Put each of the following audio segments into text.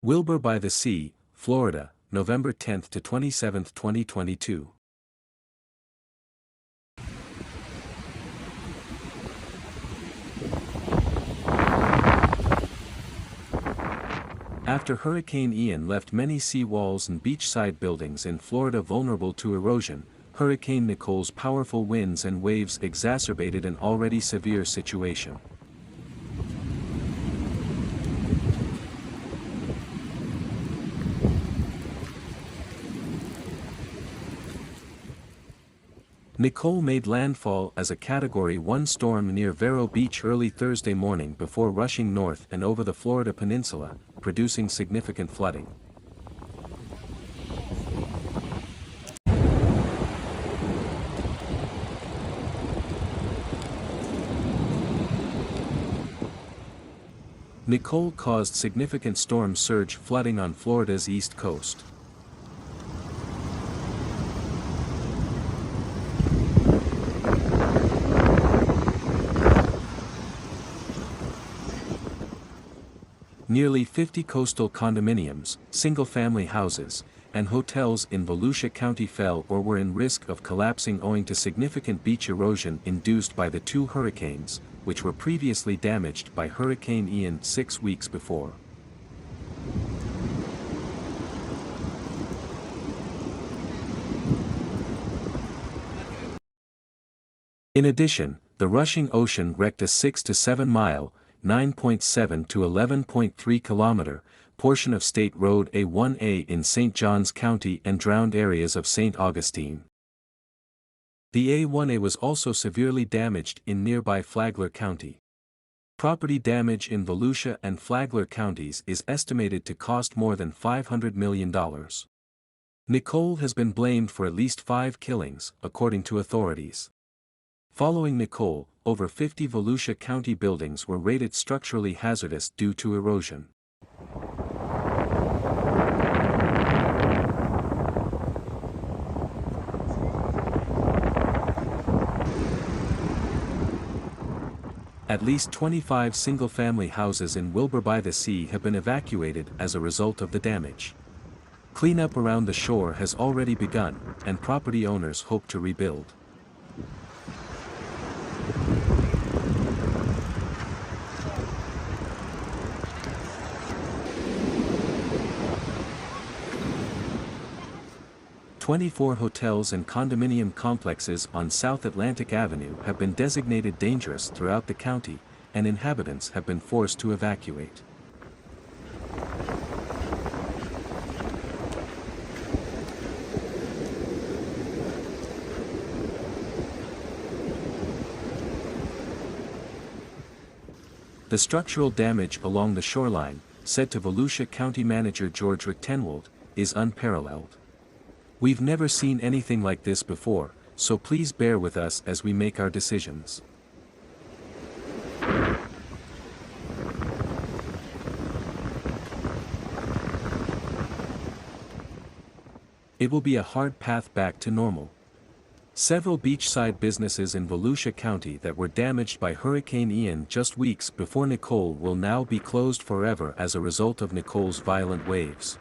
Wilbur by the Sea, Florida, November 10 to 27, 2022. After Hurricane Ian left many sea walls and beachside buildings in Florida vulnerable to erosion, Hurricane Nicole's powerful winds and waves exacerbated an already severe situation. Nicole made landfall as a Category 1 storm near Vero Beach early Thursday morning before rushing north and over the Florida peninsula, producing significant flooding. Nicole caused significant storm surge flooding on Florida's east coast. Nearly 50 coastal condominiums, single-family houses, and hotels in Volusia County fell or were in risk of collapsing owing to significant beach erosion induced by the two hurricanes, which were previously damaged by Hurricane Ian 6 weeks before. In addition, the rushing ocean wrecked a 6 to 7 mile, 9.7 to 11.3 kilometer, portion of State Road A1A in St. Johns County and drowned areas of St. Augustine. The A1A was also severely damaged in nearby Flagler County. Property damage in Volusia and Flagler counties is estimated to cost more than $500 million. Nicole has been blamed for at least 5 killings, according to authorities. Following Nicole, over 50 Volusia County buildings were rated structurally hazardous due to erosion. At least 25 single-family houses in Wilbur by the Sea have been evacuated as a result of the damage. Cleanup around the shore has already begun, and property owners hope to rebuild. "24 hotels and condominium complexes on South Atlantic Avenue have been designated dangerous throughout the county, and inhabitants have been forced to evacuate." The structural damage along the shoreline, said to Volusia County Manager George Richtenwald, is unparalleled. "We've never seen anything like this before, so please bear with us as we make our decisions." It will be a hard path back to normal. Several beachside businesses in Volusia County that were damaged by Hurricane Ian just weeks before Nicole will now be closed forever as a result of Nicole's violent waves.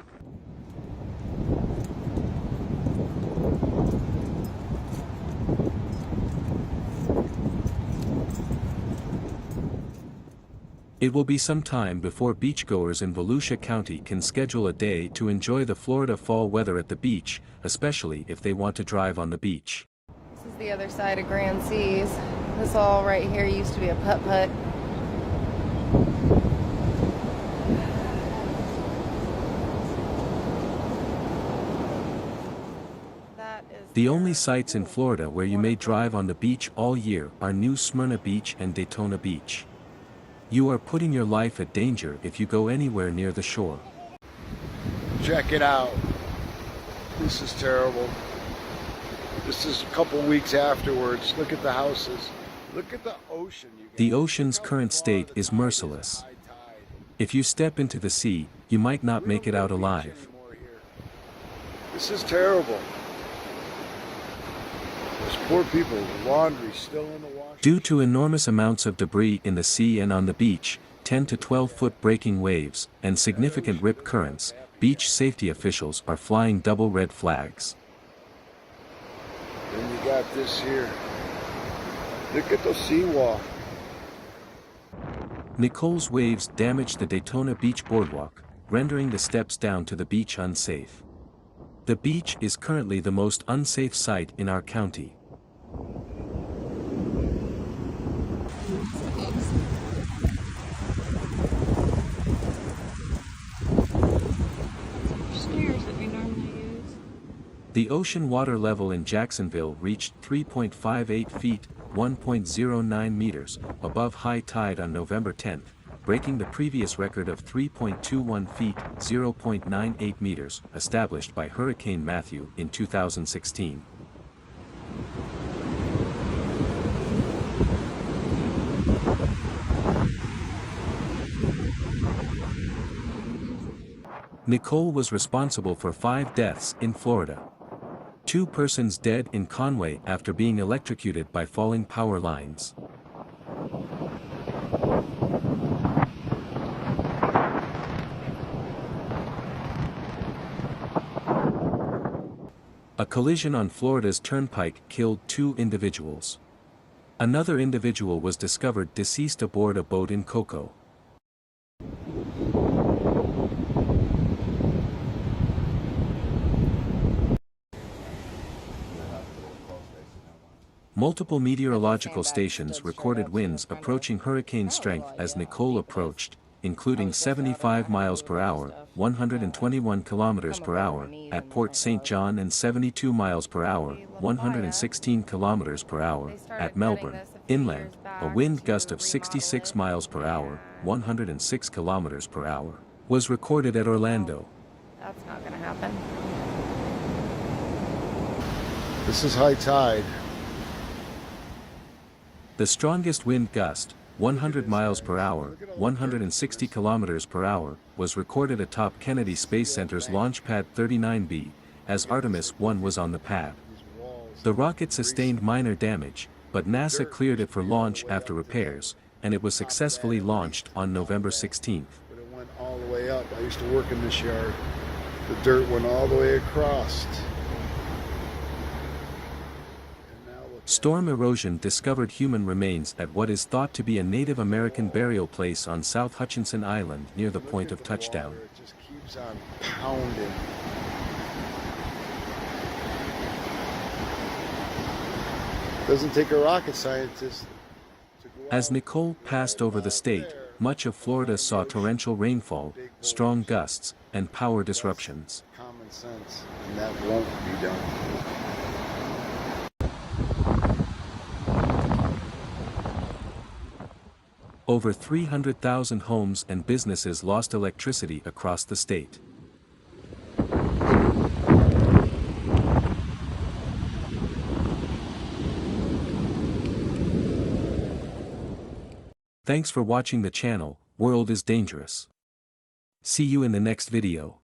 It will be some time before beachgoers in Volusia County can schedule a day to enjoy the Florida fall weather at the beach, especially if they want to drive on the beach. This is the other side of Grand Seas. This all right here used to be a putt-putt. The only sites in Florida where you may drive on the beach all year are New Smyrna Beach and Daytona Beach. You are putting your life at danger if you go anywhere near the shore. Check it out. This is terrible. This is a couple weeks afterwards. Look at the houses. Look at the ocean. The ocean's current state is merciless. If you step into the sea, you might not make it out alive. This is terrible. Those poor people, the laundry still in the wash. Due to enormous amounts of debris in the sea and on the beach, 10 to 12-foot breaking waves, and significant rip currents, beach safety officials are flying double red flags. Then you got this here. Look at the seawall. Nicole's waves damaged the Daytona beach boardwalk, rendering the steps down to the beach unsafe. The beach is currently the most unsafe site in our county. Stairs that we normally use. The ocean water level in Jacksonville reached 3.58 feet, 1.09 meters, above high tide on November 10, breaking the previous record of 3.21 feet, 0.98 meters, established by Hurricane Matthew in 2016. Nicole was responsible for 5 deaths in Florida. 2 persons dead in Conway after being electrocuted by falling power lines. A collision on Florida's turnpike killed 2 individuals. Another individual was discovered deceased aboard a boat in Cocoa. Multiple meteorological stations recorded winds approaching hurricane strength as Nicole approached, including 75 miles per hour, 121 kilometers per hour, at Port St. John and 72 miles per hour, 116 kilometers per hour, at Melbourne. Inland, a wind gust of 66 miles per hour, 106 kilometers per hour, was recorded at Orlando. That's not gonna happen. This is high tide. The strongest wind gust, 100 miles per hour, 160 kilometers per hour, was recorded atop Kennedy Space Center's Launch Pad 39B, as Artemis 1 was on the pad. The rocket sustained minor damage, but NASA cleared it for launch after repairs, and it was successfully launched on November 16th. But it went all the way up. I used to work in this yard. The dirt went all the way across. Storm erosion discovered human remains at what is thought to be a Native American burial place on South Hutchinson Island near the point of touchdown. It just keeps on pounding. Doesn't take a rocket scientist to go As out Nicole passed over the state, much of Florida saw torrential rainfall, strong gusts, and power disruptions. common sense, and that won't be done. Over 300,000 homes and businesses lost electricity across the state. Thanks for watching the channel. World is dangerous. See you in the next video.